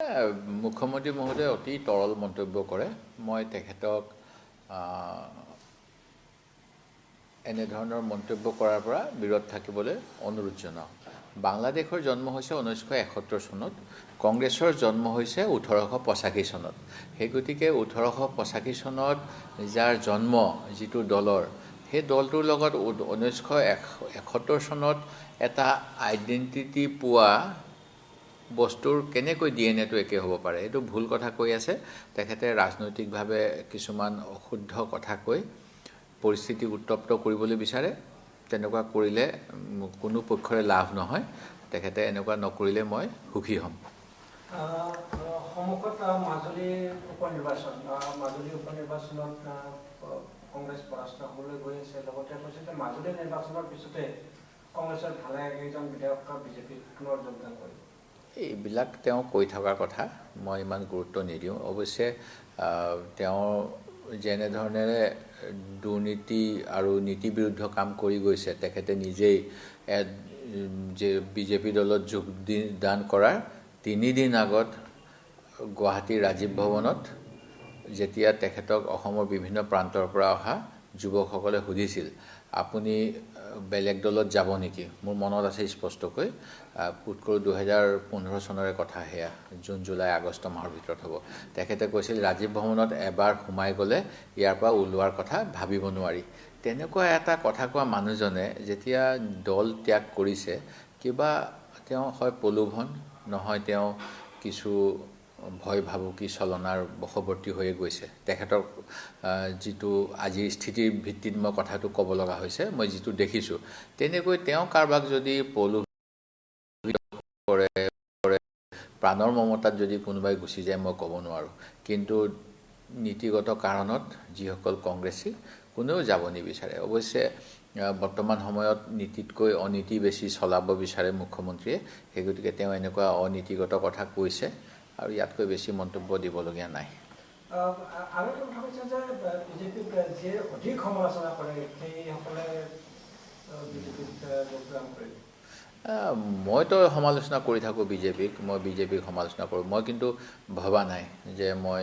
মুখ্যমন্ত্ৰী মহোদয়ে অতি তৰল মন্তব্য কৰে। মই তেখেতক এনেধৰণৰ মন্তব্য কৰাৰ পৰা বিৰত থাকিবলৈ অনুৰোধ জনাওঁ। বাংলাদেশৰ জন্ম হৈছে 1971 চনত, কংগ্ৰেছৰ জন্ম হৈছে 1885 চনত। সেই গতিকে 1885 চনত যাৰ জন্ম যিটো দলৰ, সেই দলটোৰ লগত 1971 চনত এটা আইডেণ্টিটি পোৱা বস্তুৰ কেনেকৈ DNA-টো একে হ'ব পাৰে, এইটো ভুল কথা কৈ আছে। তেখেতে ৰাজনৈতিকভাৱে কিছুমান অশুদ্ধ কথা কৈ পৰিস্থিতি উত্তপ্ত কৰিবলৈ বিচাৰে। তেনেকুৱা কৰিলে কোনো পক্ষৰে লাভ নহয়। তেখেতে এনেকুৱা নকৰিলে মই সুখী হ'ম। সন্মুখত মাজুলীৰ উপনিৰ্বাচনত কংগ্ৰেছ পৰাস্ত হ'বলৈ গৈ আছে। লগতে কৈছে যে মাজুলী নিৰ্বাচনৰ পিছতে কংগ্ৰেছৰ ভালে কেইজন বিধায়ক বিজেপিত পুনৰ যোগদান কৰিব। এইবিলাক তেওঁ কৈ থকাৰ কথা, মই ইমান গুৰুত্ব নিদিওঁ। অৱশ্যে তেওঁ যেনেধৰণেৰে দুৰ্নীতি আৰু নীতি বিৰুদ্ধ কাম কৰি গৈছে, তেখেতে নিজেই যে বিজেপি দলত যোগদান কৰাৰ 3 দিন আগত গুৱাহাটীৰ ৰাজীৱ ভৱনত যেতিয়া তেখেতক অসমৰ বিভিন্ন প্ৰান্তৰ পৰা অহা যুৱকসকলে সুধিছিল, আপুনি বেলেগ দলত যাব নেকি? মোৰ মনত আছে স্পষ্টকৈ। পুটকৰু 2015 চনৰে কথা, সেয়া জুন, জুলাই, আগষ্ট মাহৰ ভিতৰত হ'ব। তেখেতে কৈছিল ৰাজীৱ ভৱনত এবাৰ সোমাই গ'লে ইয়াৰ পৰা ওলোৱাৰ কথা ভাবিব নোৱাৰি। তেনেকুৱা এটা কথা কোৱা মানুহজনে যেতিয়া দল ত্যাগ কৰিছে, কিবা তেওঁ হয় প্ৰলোভন, নহয় তেওঁ কিছু ভয় ভাবুকি চলনাৰ বশৱৰ্তী হৈয়ে গৈছে। তেখেতৰ যিটো আজিৰ স্থিতিৰ ভিত্তিত মই কথাটো ক'ব লগা হৈছে, মই যিটো দেখিছোঁ, তেনেকৈ তেওঁ কাৰোবাক যদি কৰে প্ৰাণৰ মমতাত যদি কোনোবাই গুচি যায়, মই ক'ব নোৱাৰোঁ। কিন্তু নীতিগত কাৰণত যিসকল কংগ্ৰেছী, কোনেও যাব নিবিচাৰে। অৱশ্যে বৰ্তমান সময়ত নীতিতকৈ অনীতি বেছি চলাব বিচাৰে মুখ্যমন্ত্ৰীয়ে। সেই গতিকে তেওঁ এনেকুৱা অনীতিগত কথা কৈছে আৰু ইয়াতকৈ বেছি মন্তব্য দিবলগীয়া নাই। আৰু এটা কথা কৈছে যে বিজেপিক যিয়ে অধিক সমালোচনা কৰে সেইসকলে বিজেপিত যোগদান কৰিব। মইতো সমালোচনা কৰি থাকোঁ বিজেপিক, মই বিজেপিক সমালোচনা কৰোঁ। মই কিন্তু ভবা নাই যে মই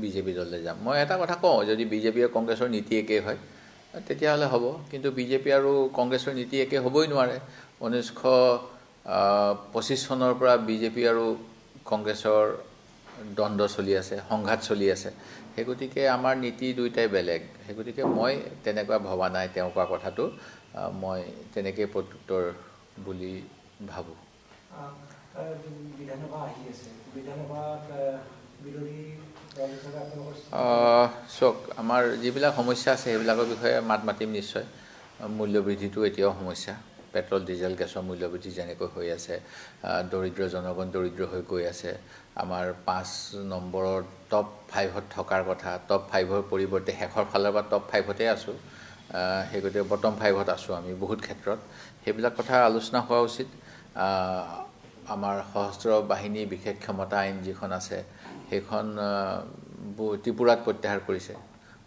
বিজেপি দললৈ যাম। মই এটা কথা কওঁ, যদি বিজেপি আৰু কংগ্ৰেছৰ নীতি একেই হয় তেতিয়াহ'লে হ'ব, কিন্তু বিজেপি আৰু কংগ্ৰেছৰ নীতি একে হ'বই নোৱাৰে। 1925 চনৰ পৰা বিজেপি আৰু কংগ্ৰেছৰ দ্বন্দ্ব চলি আছে, সংঘাত চলি আছে। সেই গতিকে আমাৰ নীতি দুয়োটাই বেলেগ। সেই গতিকে মই তেনেকুৱা ভবা নাই। তেওঁ কোৱা কথাটো মই তেনেকৈ প্ৰত্যুত্তৰ বুলি ভাবোঁ। চাওক, আমাৰ যিবিলাক সমস্যা আছে সেইবিলাকৰ বিষয়ে মাত মাতিম নিশ্চয়। মূল্যবৃদ্ধিটো এতিয়াও সমস্যা। পেট্ৰল, ডিজেল, গেছৰ মূল্যবৃদ্ধি যেনেকৈ হৈ আছে, দৰিদ্ৰ জনগণ দৰিদ্ৰ হৈ গৈ আছে। আমাৰ 5 নম্বৰৰ টপ 5ত থকাৰ কথা, টপ 5ৰ পৰিৱৰ্তে শেষৰ ফালৰ পৰা টপ 5তে আছোঁ। সেই গতিকে বটম 5ত আছোঁ আমি বহুত ক্ষেত্ৰত। সেইবিলাক কথা আলোচনা হোৱা উচিত। আমাৰ সশস্ত্ৰ বাহিনী বিশেষ ক্ষমতা আইন যিখন আছে, সেইখন ত্ৰিপুৰাত প্ৰত্যাহাৰ কৰিছে।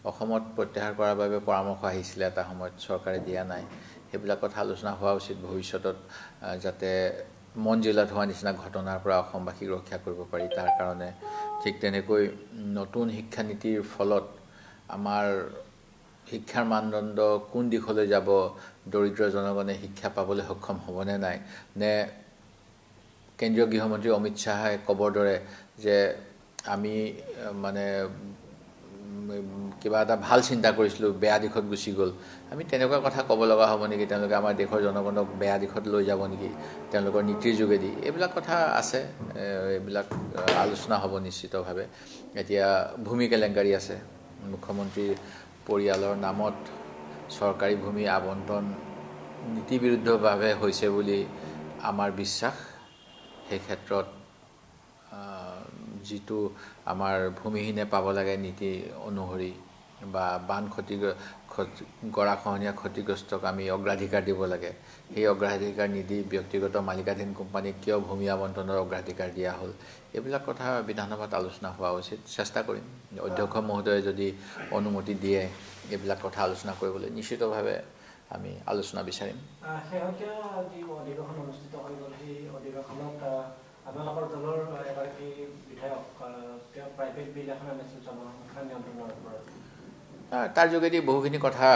অসমত প্ৰত্যাহাৰ কৰাৰ বাবে পৰামৰ্শ আহিছিলে এটা সময়ত, চৰকাৰে দিয়া নাই। সেইবিলাক কথা আলোচনা হোৱা উচিত। ভৱিষ্যতত যাতে মন জিলাত হোৱা নিচিনা ঘটনাৰ পৰা অসমবাসীক ৰক্ষা কৰিব পাৰি, তাৰ কাৰণে। ঠিক তেনেকৈ নতুন শিক্ষানীতিৰ ফলত আমাৰ শিক্ষাৰ মানদণ্ড কোন দিশলৈ যাব, দৰিদ্ৰ জনগণে শিক্ষা পাবলৈ সক্ষম হ'বনে নাই, নে কেন্দ্ৰীয় গৃহমন্ত্ৰী অমিত শ্বাহে ক'বৰ দৰে যে আমি মানে কিবা এটা ভাল চিন্তা কৰিছিলোঁ, বেয়া দিশত গুচি গ'ল, আমি তেনেকুৱা কথা ক'ব লগা হ'ব নেকি? তেওঁলোকে আমাৰ দেশৰ জনগণক বেয়া দিশত লৈ যাব নেকি তেওঁলোকৰ নীতিৰ যোগেদি? এইবিলাক কথা আছে, এইবিলাক আলোচনা হ'ব নিশ্চিতভাৱে। এতিয়া ভূমি কেলেংকাৰী আছে। মুখ্যমন্ত্ৰীৰ পৰিয়ালৰ নামত চৰকাৰী ভূমি আবণ্টন নীতিবিৰুদ্ধভাৱে হৈছে বুলি আমাৰ বিশ্বাস। সেই ক্ষেত্ৰত যিটো আমাৰ ভূমিহীনে পাব লাগে নীতি অনুসৰি, বা বান গৰাখহনীয়া ক্ষতিগ্ৰস্তক আমি অগ্ৰাধিকাৰ দিব লাগে, সেই অগ্ৰাধিকাৰ নিদি ব্যক্তিগত মালিকাধীন কোম্পানীক কিয় ভূমি আবণ্টনৰ অগ্ৰাধিকাৰ দিয়া হ'ল, এইবিলাক কথা বিধানসভাত আলোচনা হোৱা উচিত। চেষ্টা কৰিম, অধ্যক্ষ মহোদয়ে যদি অনুমতি দিয়ে এইবিলাক কথা আলোচনা কৰিবলৈ, নিশ্চিতভাৱে আমি আলোচনা বিচাৰিম। শেহতীয়া যি অধিৱেশন অনুষ্ঠিত হৈ গ'ল, সেই অধিৱেশনত আপোনালোকৰ দলৰ এগৰাকী প্ৰাইভেট বিল এখন আনিছিল জনসংখ্যা নিয়ন্ত্ৰণৰ ওপৰত তাৰ যোগেদি বহুখিনি কথা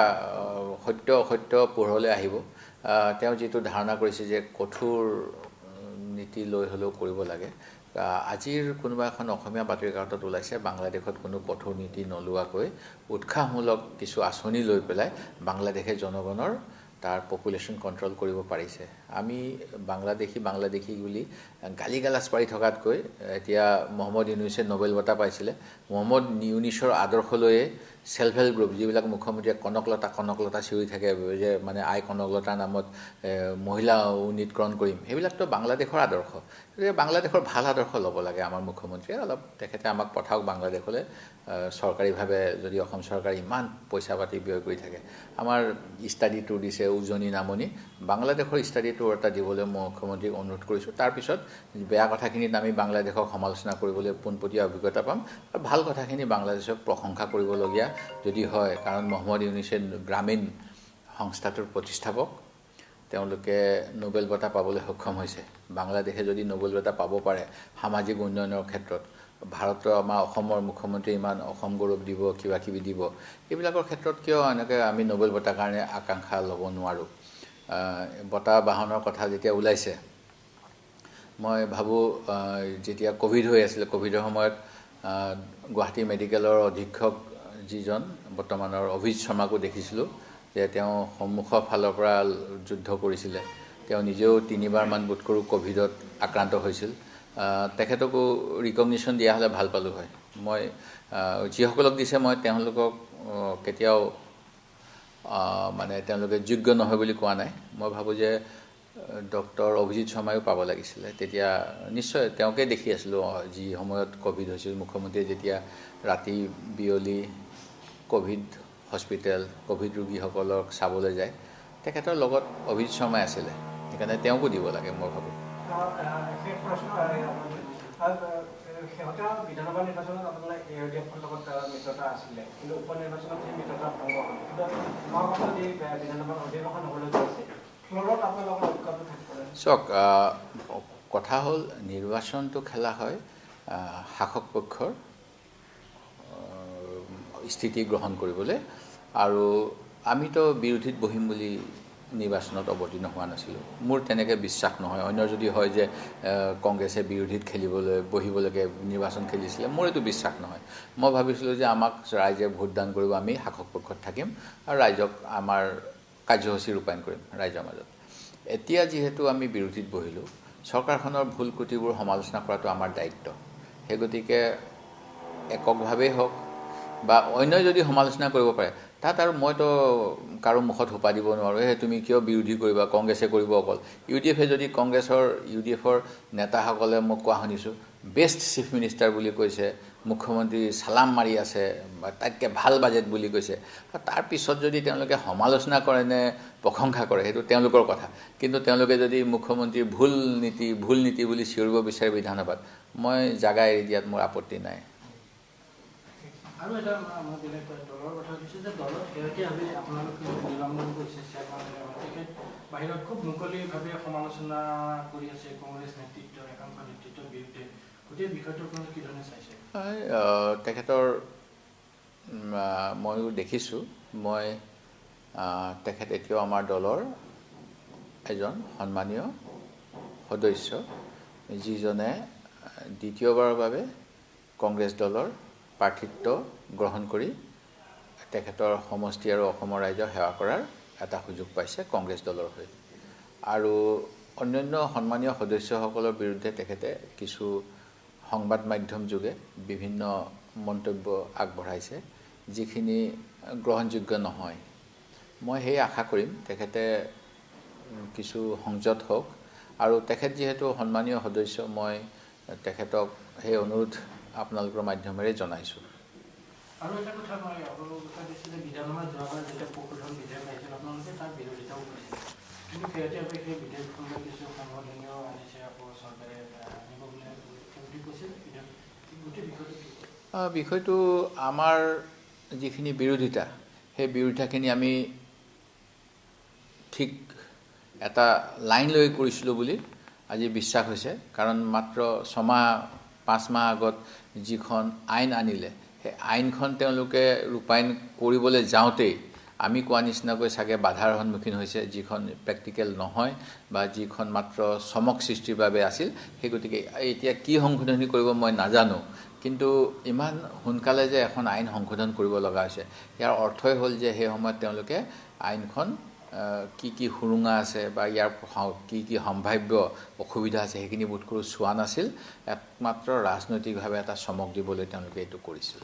সত্য অসত্য পোহৰলৈ আহিব তেওঁ যিটো ধাৰণা কৰিছে যে কঠোৰ নীতি লৈ হ'লেও কৰিব লাগে আজিৰ কোনোবা এখন অসমীয়া বাতৰি কাকতত ওলাইছে বাংলাদেশত কোনো কঠোৰ নীতি নলোৱাকৈ উৎসাহমূলক কিছু আঁচনি লৈ পেলাই বাংলাদেশে জনগণৰ তাৰ পপুলেশ্যন কণ্ট্ৰল কৰিব পাৰিছে আমি বাংলাদেশী বুলি গালি গালাজ পাৰি থকাতকৈ এতিয়া মহম্মদ ইউনুছে নোবেল বঁটা পাইছিলে মহম্মদ ইউনুছৰ আদৰ্শলৈয়ে সেলফ হেল্প গ্ৰুপ যিবিলাক মুখ্যমন্ত্ৰীয়ে কনকলতা চিঞৰি থাকে যে মানে আই কনকলতাৰ নামত মহিলা উন্নীতকৰণ কৰিম সেইবিলাকতো বাংলাদেশৰ আদৰ্শ গতিকে বাংলাদেশৰ ভাল আদৰ্শ ল'ব লাগে আমাৰ মুখ্যমন্ত্ৰীয়ে অলপ তেখেতে আমাক পঠাওক বাংলাদেশলৈ চৰকাৰীভাৱে যদি অসম চৰকাৰে ইমান পইচা পাতি ব্যয় কৰি থাকে আমাৰ ষ্টাডি টুৰ দিছে উজনি নামনি বাংলাদেশৰ ষ্টাডি টুৰ এটা দিবলৈ মুখ্যমন্ত্ৰীক অনুৰোধ কৰিছোঁ তাৰপিছত বেয়া কথাখিনিত আমি বাংলাদেশক সমালোচনা কৰিবলৈ পোনপটীয়া অভিজ্ঞতা পাম আৰু ভাল কথাখিনি বাংলাদেশক প্ৰশংসা কৰিবলগীয়া যদি হয় কাৰণ মহম্মদ ইউনুছে গ্ৰামীণ সংস্থাটোৰ প্ৰতিষ্ঠাপক তেওঁলোকে নোবেল বঁটা পাবলৈ সক্ষম হৈছে বাংলাদেশে যদি নোবেল বঁটা পাব পাৰে সামাজিক উন্নয়নৰ ক্ষেত্ৰত ভাৰতৰ আমাৰ অসমৰ মুখ্যমন্ত্ৰী ইমান অসম গৌৰৱ দিব কিবা কিবি দিব এইবিলাকৰ ক্ষেত্ৰত কিয় এনেকৈ আমি নোবেল বঁটাৰ কাৰণে আকাংক্ষা ল'ব নোৱাৰোঁ বঁটা বাহনৰ কথা যেতিয়া ওলাইছে মই ভাবোঁ যেতিয়া কোভিড হৈ আছিলে কোভিডৰ সময়ত গুৱাহাটী মেডিকেলৰ অধীক্ষক যিজন বৰ্তমানৰ অভিজিত শৰ্মাকো দেখিছিলোঁ যে তেওঁ সন্মুখৰ ফালৰ পৰা যুদ্ধ কৰিছিলে তেওঁ নিজেও 3বাৰমান বোধ কৰোঁ কোভিডত আক্ৰান্ত হৈছিল তেখেতকো ৰিকগনিশ্যন দিয়া হ'লে ভাল পালোঁ হয় মই যিসকলক দিছে মই তেওঁলোকক কেতিয়াও মানে তেওঁলোকে যোগ্য নহয় বুলি কোৱা নাই মই ভাবোঁ যে ডক্টৰ অভিজিত শৰ্মায়ো পাব লাগিছিলে তেতিয়া নিশ্চয় তেওঁকে দেখি আছিলোঁ যি সময়ত কোভিড হৈছিল মুখ্যমন্ত্ৰীয়ে যেতিয়া ৰাতি বিয়লি কোভিড হস্পিটেল কোভিড ৰোগীসকলক চাবলৈ যায় তেখেতৰ লগত অভিজিত শৰ্মাই আছিলে সেইকাৰণে তেওঁকো দিব লাগে মই ভাবোঁ শেষ প্ৰশ্ন শেহতীয়া বিধানসভা নিৰ্বাচনত আপোনালোকে AUDFৰ লগত মিত্ৰতা আছিলে কিন্তু উপ নিৰ্বাচনত সেই মিত্ৰতা ভংগ হ'ল কিন্তু মহাসভাত যি বিধানসভাৰ অধিৱেশন হ'বলৈ গৈছে ফ্ল'ৰত আপোনালোকৰ ঐক্যটো থাকিব চাওক কথা হ'ল নিৰ্বাচনটো খেলা হয় শাসক পক্ষৰ স্থিতি গ্ৰহণ কৰিবলৈ আৰু আমিতো বিৰোধীত বহিম বুলি নিৰ্বাচনত অৱতীৰ্ণ হোৱা নাছিলোঁ মোৰ তেনেকৈ বিশ্বাস নহয় অন্যৰ যদি হয় যে কংগ্ৰেছে বিৰোধীত বহিবলৈকে নিৰ্বাচন খেলিছিলে মোৰ এইটো বিশ্বাস নহয় মই ভাবিছিলোঁ যে আমাক ৰাইজে ভোটদান কৰিব আমি শাসক পক্ষত থাকিম আৰু ৰাইজক আমাৰ কাৰ্যসূচী ৰূপায়ণ কৰিম ৰাইজৰ মাজত এতিয়া যিহেতু আমি বিৰোধীত বহিলোঁ চৰকাৰখনৰ ভুল ত্ৰুটিবোৰ সমালোচনা কৰাটো আমাৰ দায়িত্ব সেই গতিকে এককভাৱেই হওক বা অন্যই যদি সমালোচনা কৰিব পাৰে তাত আৰু মইতো কাৰো মুখত সোপা দিব নোৱাৰোঁ তুমি কিয় বিৰোধী কৰিবা কংগ্ৰেছে কৰিব অকল UDFে যদি UDFৰ নেতাসকলে মোক কোৱা শুনিছোঁ বেষ্ট চিফ মিনিষ্টাৰ বুলি কৈছে মুখ্যমন্ত্ৰী চালাম মাৰি আছে বা তাতকৈ ভাল বাজেট বুলি কৈছে তাৰপিছত যদি তেওঁলোকে সমালোচনা কৰে নে প্ৰশংসা কৰে সেইটো তেওঁলোকৰ কথা কিন্তু তেওঁলোকে যদি মুখ্যমন্ত্ৰীৰ ভুল নীতি বুলি চিঞৰিব বিচাৰে বিধানসভাত মই জাগা এৰি দিয়াত মোৰ আপত্তি নাই আৰু এটা মই বেলেগ দলৰ কথা কৈছোঁ যে দলৰ শেহতীয়াভাৱে আপোনালোকে নিলম্বন কৰিছে তেখেত বাহিৰত খুব মুকলিভাৱে সমালোচনা কৰি আছে কংগ্ৰেছ নেতৃত্বৰ একাংশ নেতৃত্বৰ বিৰুদ্ধে গোটেই বিষয়টো আপোনালোকে কি ধৰণে চাইছে তেখেতৰ ময়ো দেখিছোঁ মই তেখেত এতিয়াও আমাৰ দলৰ এজন সন্মানীয় সদস্য যিজনে দ্বিতীয়বাৰৰ বাবে কংগ্ৰেছ দলৰ প্ৰাৰ্থিত্ব গ্ৰহণ কৰি তেখেতৰ সমষ্টি আৰু অসমৰ ৰাইজক সেৱা কৰাৰ এটা সুযোগ পাইছে কংগ্ৰেছ দলৰ হৈ আৰু অন্যান্য সন্মানীয় সদস্যসকলৰ বিৰুদ্ধে তেখেতে কিছু সংবাদ মাধ্যম যোগে বিভিন্ন মন্তব্য আগবঢ়াইছে যিখিনি গ্ৰহণযোগ্য নহয় মই সেই আশা কৰিম তেখেতে কিছু সংযত হওক আৰু তেখেত যিহেতু সন্মানীয় সদস্য মই তেখেতক সেই অনুৰোধ আপোনালোকৰ মাধ্যমেৰে জনাইছোঁ আৰু এটা কথা মই আপোনালোকে দিছে যে বিধানসভাত যোৱাবাৰ যেতিয়া পশুধন বিধেয়ক আহিছিল আপোনালোকে তাৰ বিৰোধিতাও কৰিছিল কিন্তু শেহতীয়াভাৱে সেই বিধেয়কখনলৈ কিছু সংশোধনীও আনিছে আকৌ চৰকাৰে আনিব বুলি কৈছিল গোটেই বিষয়টো আমাৰ যিখিনি বিৰোধিতা সেই বিৰোধিতাখিনি আমি ঠিক এটা লাইন লৈ কৰিছিলোঁ বুলি আজি বিশ্বাস হৈছে কাৰণ মাত্ৰ 6 মাহ 5 মাহ আগত যিখন আইন আনিলে সেই আইনখন তেওঁলোকে ৰূপায়ণ কৰিবলৈ যাওঁতেই আমি কোৱা নিচিনাকৈ চাগে বাধাৰ সন্মুখীন হৈছে, যিখন প্ৰেক্টিকেল নহয় বা যিখন মাত্ৰ চমক সৃষ্টিৰ বাবে আছিল। সেই গতিকে এতিয়া কি সংশোধনী কৰিব মই নাজানো, কিন্তু ইমান সোনকালে যে এখন আইন সংশোধন কৰিব লগা হৈছে ইয়াৰ অৰ্থই হ'ল যে সেই সময়ত তেওঁলোকে আইনখন কি সুৰুঙা আছে বা ইয়াৰ কি সম্ভাৱ্য অসুবিধা আছে সেইখিনি বোধ কৰোঁ চোৱা নাছিল। একমাত্ৰ ৰাজনৈতিকভাৱে এটা চমক দিবলৈ তেওঁলোকে এইটো কৰিছিল।